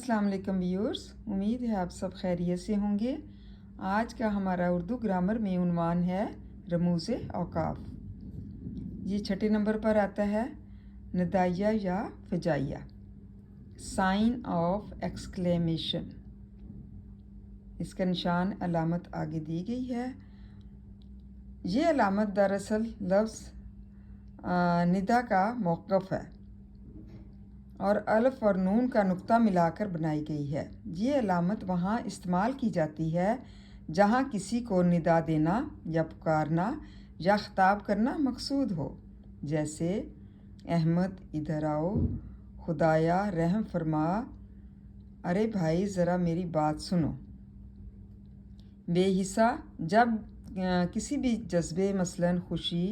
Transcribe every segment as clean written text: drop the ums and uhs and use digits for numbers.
अस्सलाम वालेकुम व्यूअर्स, उम्मीद है आप सब खैरियत से होंगे। आज का हमारा उर्दू ग्रामर में उन्वान है रमूज़ औकाफ। ये छठे नंबर पर आता है निदाइया या फजाइया, साइन ऑफ एक्सक्लेमेशन। इसका निशान अलामत आगे दी गई है। ये अलामत दरअसल लफ्ज़ निदा का मौक़िफ़ है और अल्फ़ और नून का नुक्ता मिलाकर बनाई गई है। ये अलामत वहाँ इस्तेमाल की जाती है जहाँ किसी को निदा देना या पुकारना या ख़िताब करना मकसूद हो, जैसे अहमद इधर आओ, खुदाया रहम फरमा, अरे भाई ज़रा मेरी बात सुनो। बेहिसा जब किसी भी जज्बे मसलन खुशी,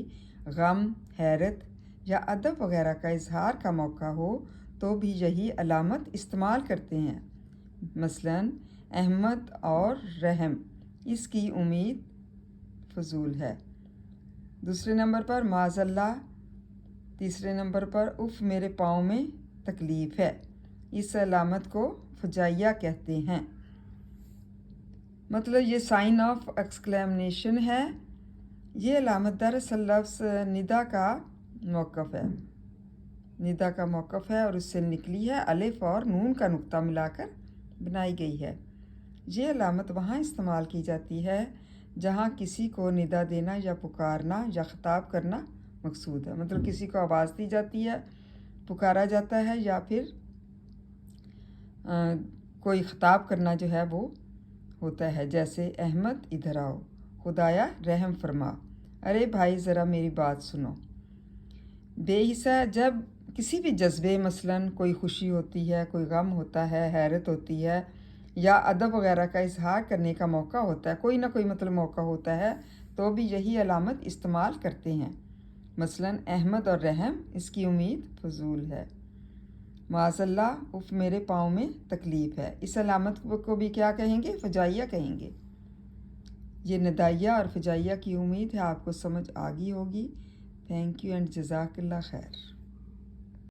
गम, हैरत या अदब वगैरह का इजहार का मौका हो तो भी यही अलामत इस्तेमाल करते हैं। मसलन अहमद और रहम, इसकी उम्मीद फजूल है। दूसरे नंबर पर माज़ल्ला, तीसरे नंबर पर उफ़ मेरे पाँव में तकलीफ़ है। इस अलामत को फजाइया कहते हैं। मतलब ये साइन ऑफ एक्सक्लेमेशन है। ये अलामत दरअसल लफ्ज़ निदा का मौक़िफ़ है, निदा का मौक़िफ़ है और उससे निकली है अलिफ और नून का नुक्ता मिलाकर बनाई गई है। ये अलामत वहाँ इस्तेमाल की जाती है जहाँ किसी को निदा देना या पुकारना या ख़िताब करना मकसूद है। मतलब किसी को आवाज़ दी जाती है, पुकारा जाता है या फिर कोई ख़िताब करना जो है वो होता है, जैसे अहमद इधर आओ, खुदाया रहम फरमा, अरे भाई ज़रा मेरी बात सुनो। बेहिसा जब किसी भी जज्बे मसलन कोई खुशी होती है, कोई गम होता है, हैरत होती है या अदब वगैरह का इजहार करने का मौका होता है, कोई ना कोई मतलब मौका होता है, तो भी यही अलामत इस्तेमाल करते हैं। मसलन अहमद और रहम, इसकी उम्मीद फजूल है। माज़ल्ला उफ़ मेरे पाँव में तकलीफ़ है, इस अलामत को भी क्या कहेंगे? फजाइया कहेंगे। ये निदाइया और फजाइया की उम्मीद है आपको समझ आ गई होगी। थैंक यू एंड जज़ाकल्लाह खैर।